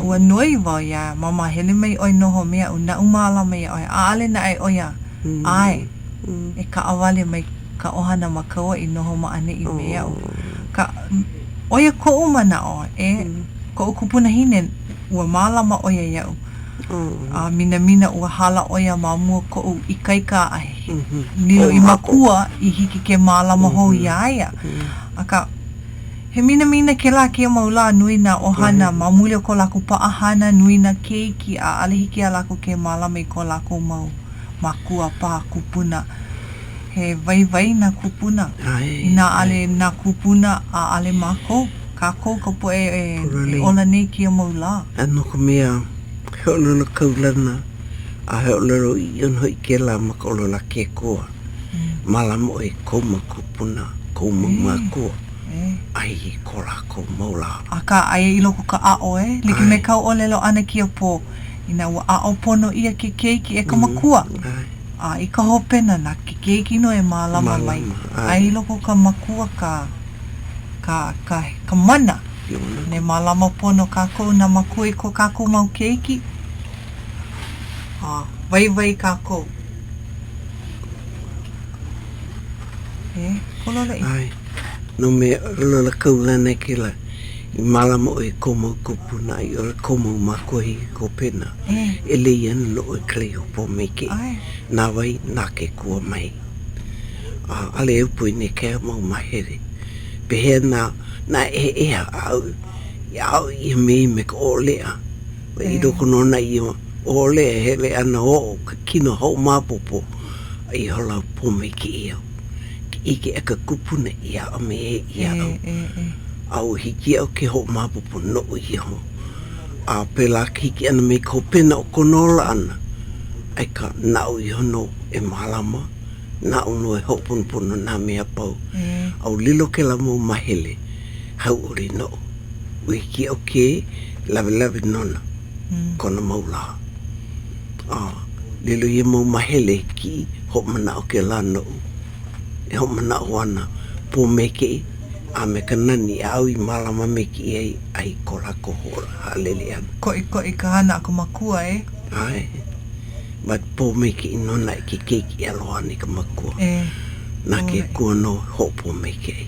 ua noi wau ia mama hele mai oi noho mea una umala mai oi ale na ai oia ai e ka awale mai ka ohana makaua i noho ma ane i mea ka oia ko umana o ko kupuna hine ua malama oia iau mina ua hala oia mamua ko i kaika ai nilo i makua i hiki ke malama hou iaia aka he mina ke la ke maula nui na ohana mamule ko laku paahana nui na keiki a alehiki a laku ke malama i ko laku mau makua pa kupuna he vai na kupuna ina ale na kupuna a ale mako kako ka po e ola nei ke maula ano ko mea he ololo kaulana a he ololo i ono i ke la maka ololo ke koa malamo e koma kupuna koma makua ai ko lako maula. Aka ai i loko ka ao liki me kau o lelo ana ki a po. Ina ua ao pono ia ke keiki e ka makua. I ka hopena na ke keiki no e malama mai. Ai i loko ka makua ka mana. Ne malama pono kako na makua i ko kako mau keiki. Vai kako. Kolole i. No me lola kaulana ke la i malama o e komo kupuna i o komo makohi ko pena e le ian lo e kleo po me ke na wai na ke kua mai ale e pui ne ke mau mahere pehe na au i me ko olea i doko nona i o le hele ana o kino hau mapopo i hola po me ke ia ike eka kupuna ia o me ia au hiki au ke ho mapopo no i ho a pela hiki ana me ko pena o konola ana eka nau i hono e malama na uno e hoponopono na mea pau. Au lilo ke la mo mahele, hauʻoli no. Wiki o ke, lawe nona, kona maula. Lilo ye mo mahele ki, hop mana o ke la no. E hop mana o ana, po meke, a me kanani au I malama meki ei, ai kola kohora, halele ana. Ko I ka hana ako makua e? Ai. But po meki nona I ke keiki aloha ni ka makua. Na ke kua no hopo meke ei.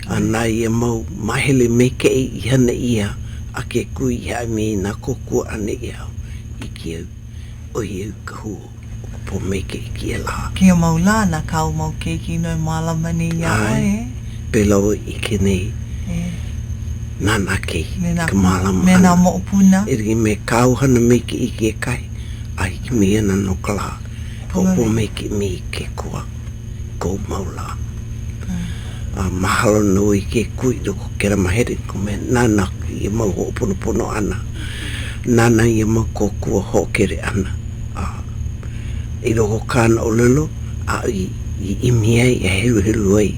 Ana ia mau mahele meke ei I hana ia a ke kui ia me na kokua ane ia I ki au. O iau ka huo po meke I ki ala. Kia mau la na kau mau keiki no malama ni ia e? Pelawa I ke nei. Nana kei ka malama. Me na mo upuna. Iri me kau hana meke I ke kai. Ai ki me ana no kala. Hopo meke me ke kua. Ko maula. Mahalo no I ke kui do ko kera mahere ko me nana I mau ho'oponopono ana. Nana I mau ko kua ho'okere ana. I roko kāna o lelo, a I imi ai, e helu ai.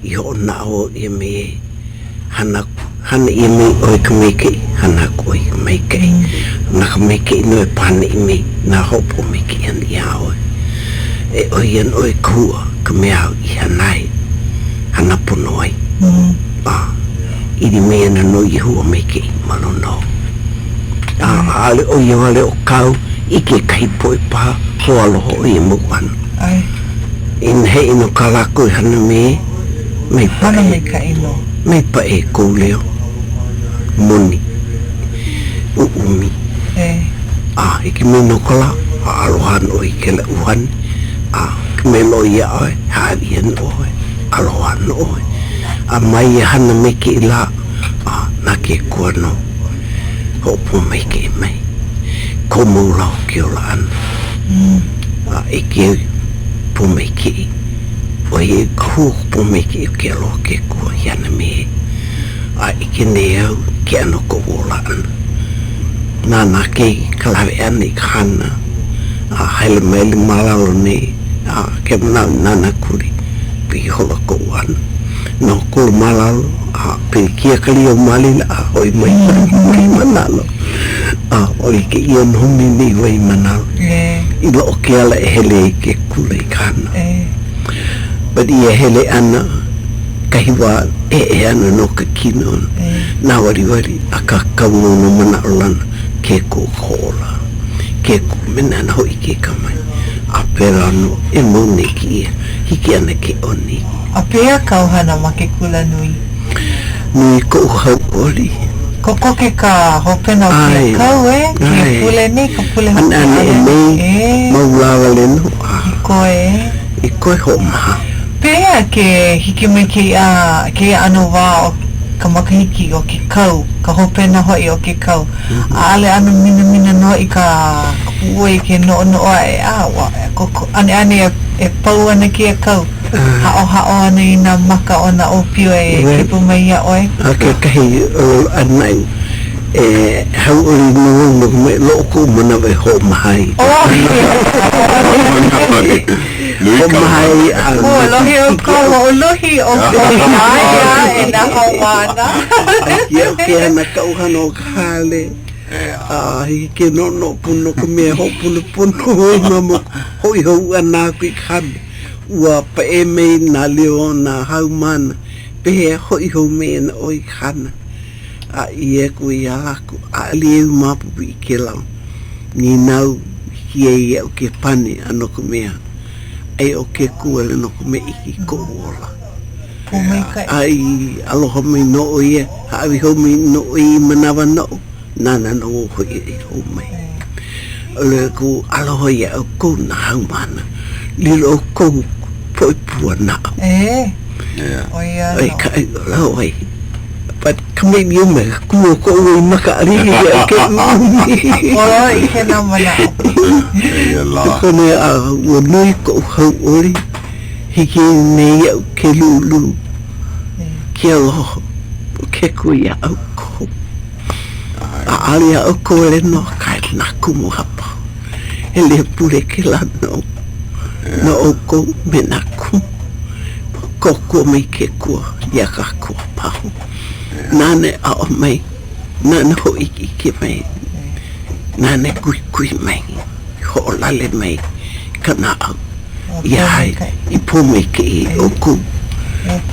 I ho na o I me hana I me oi ka meke, hana ko oi ka meke. Na ka meke no e pane I me, na hopo meke an I aoi. E oi an oi kua, ka mea I hanai, hana pono ai. I di mea na no I hua meke, malo no. Ale oi wale o kau, I ke kaipo I paha, ho aloho I muan. In he ino kalako I hana me, me pa me pa e Ka Leo, moni, uumi. Iki me no kala, alohan o I ke la uhan, ke me lo ia oe, haavian oe, alohan oe. A mai hana meke I la, na ke kua no, hopo meke I mai. Ko mula o ke ola ana. E ke po meke o e kua po meke o ke aloha ke kua I ana me. I ke ne au ke ano ko ola ana. Nana ke kalawe ana I ka hana. Haile mele malalo ne. Ke mana nana kuri. Pi hola ko ana. No ko malalo. Pe kia Ka Leo malila hoi mai manalo. Oi ke ian humi ni wai manalo. I lo o ke ala e hele ke kule I kana. But I e hele ana kahiwa e ana no ka kino. Na wari a ka kauno no mana olana ke ko hola. Ke ko mena na hoi ke kamai. A pera no e mone ki ia. Hiki ana ke oni. A pea kauhana ma ke kula nui? Nui ko hauʻoli. Koko ke ka hopena o ke kau e? Ke pule ni, ka pule hopena. Ana e nei, maulawa leno. I koe ho maha. Pea ke hiki mai ke ano wā o ka makahiki o ke kau, ka hopena hoi o ke kau. A ale ano mina no I ka ue ke no e awa. Ane e pau ana ki a kau. Hao ana I nā maka o nā opio e kipu mai ia oe. Ke kahi anai e hauʻoli no me loko mana we ho mahai. Ho mahai lohi o kau lohi o mahai e nā hau mana. Ke ana kauhana o kale. Ke no puno ka mea ho puno mamo hoi hou ana kui kame. Ua pa e mei nā leo nā hau mana. Pehe hoi hou mea na oi kana. I e ko I alaku. A ali e mapupu I ke lau. Ni nau hi e o ke pane ano ko mea. E o ke kua le no ko me iki ko ola. Ai aloha mai no o ia. Haawi hou mai no o I manawa no. Nana no o hoi e hou mai. Le ko aloha ia o kou na hau mana. Lilo o kou poi pua na. Oi ka ai lau ai. But kame mi o me kua ko ui maka ariki a ke umi. I ke nā mana. Kone a ua nui ko hauʻoli. Hiki nei au ke lulu. Ke aloha. Ke kui a au ko. A ali a au ko le no kai na kumu hapa. Ele pure ke lano. Na oko me naku. Koko mai ke kua, ia ka kua pahu. Nane ao mai, nane ho iki mai. Nane kui mai, ho lale mai, kana au. Ia hai, I po mai ke I oku.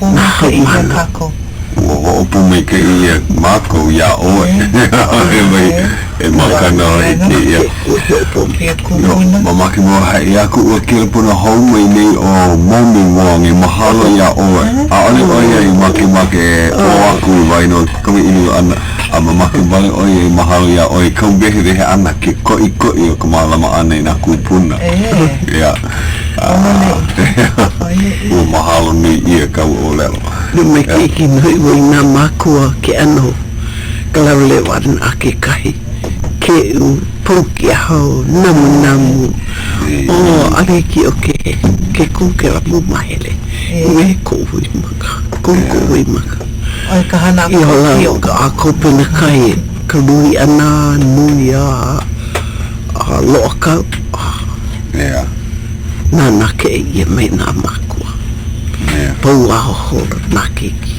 Na hau mana. O pu me ke ia mako ia oe. E makana I te ia. Mamaki mo hai aku ua kira puna hau mai nei o moni wong I mahalo ia oe. A ole oe I make o aku waino kami inu ana. A mamaki wale oe I mahalo ia oe kau behe rehe ana ke koi o kamalama ana I naku puna. Ia. Ua mahalo ni ia kau o lelo. Lume kiki nui wai nā mākua ke ano Kaleilehua ake kahi ke u Puakea hau namu o ale ki o ke kukera mumahele me kovui maka Oi ka hana I hola a kopena kai ka lui ana nui a loa kau nā ke ia mai nā mākua Pau aho hora nā keki.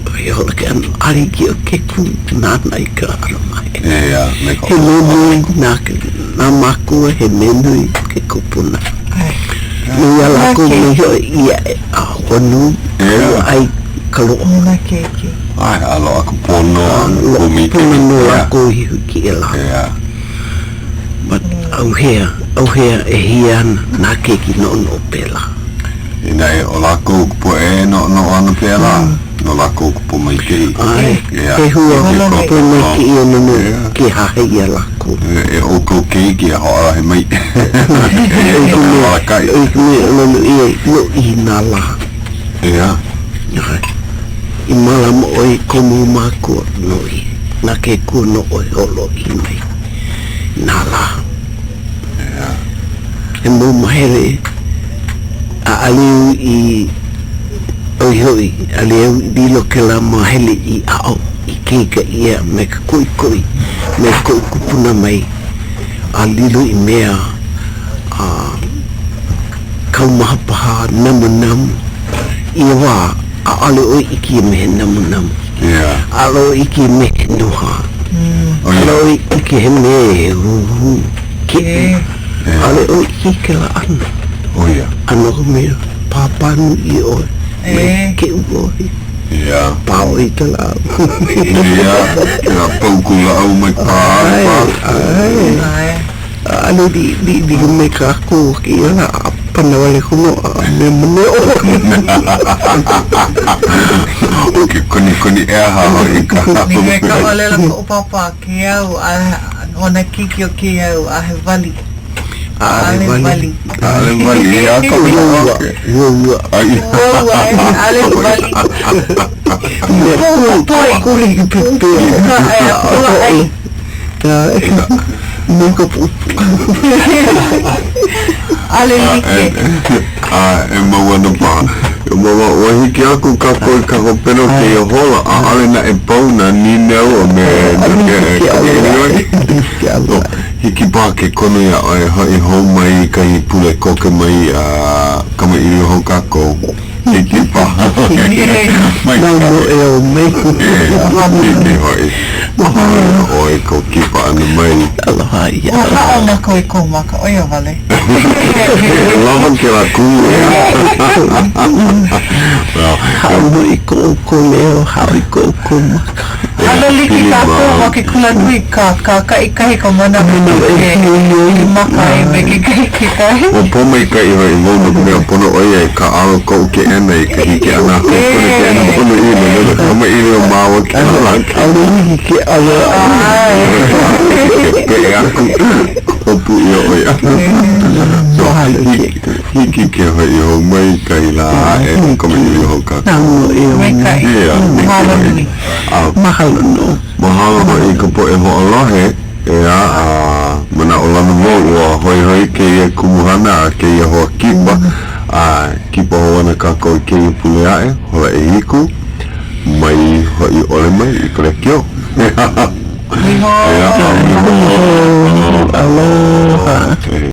Oi hola ke anu ari ki o ke ku nāna I ka aramai. He menui nā makua he menui ke kupuna. Nui ala ko me hoi ia a honu kua ai ka loa. Nā keki. Ai alo aku pono Pono no ako hiu ki e la. But au hea e hian nā keki no pela. Ina e o lako kupo e no ana pēla, no lako kupo mai kei. Ai, e hua kupo mai kei e nono ki hahe ia lako. E o kou kei ki a hoara he mai. E kume nono ia no I nā laha. Ia. I malama oi komu mākua no I. Nā ke kua no oi holo I mai. Nā laha. E mō mahere a aliu I oi aliu I dilo ke la mahele I ao I keika ia me ka koi me koi kupuna mai a lilo I mea a kau maha paha namu ia wā a ale oi iki me namu a alo iki me noha a alo iki he me hu ki ale oi iki ke la ana ano mea papanu I oe me ke uohi pao I te lau Ia pauku la au mai ano di me ka ako ki ala panawale kuno me mune Ke koni ea hawa I ka Ni me ka walela ko upapa ke au ona kiki o ke au a he wali. Ale vali. Ia ka ua. Ai. Ale vali. Kuri pepe. Ai. Nunca puto. Ale like. E mawana pa. E mawa wahi ki aku ka koi ka hopeno ke I hola. A ale na e pauna ni neo me hiki pā ke kono ia ai hai hau mai ka I pule koke mai a kama I hau kako. Hiki pā. Namo e o mei. Hiki hoi. Oi ko kipa anu mai. Aloha ia. Wa ona ko I komaka oia vale. Lavan ke la ku. Hau I ko leo, hau I ko maka. Ano liki ka ko hoki kula nui ka ikahi ko mana I maka I me ki kai. O po mai ka I hoi ngono mea pono oia ka alo ko ke ena I ka hiki ana ko kone ke ena pono I me kama I reo mawa ke ala. Alo hiki ke ala. Ke aku opu I oia. So hiki ke hoi I hau mai ka I la e kama I hau ka. Namo e o Mai kai. Mahalo nui. Mahalo no. Mahalo I ka po e ho alohe ea mana o lana mo ua hoi ke ia kumuhana a ke ia hoa kipa kipa hoana kako I ke ia pule ae hola e hiku mai hoi ole mai I kore kio Miho. Aloha.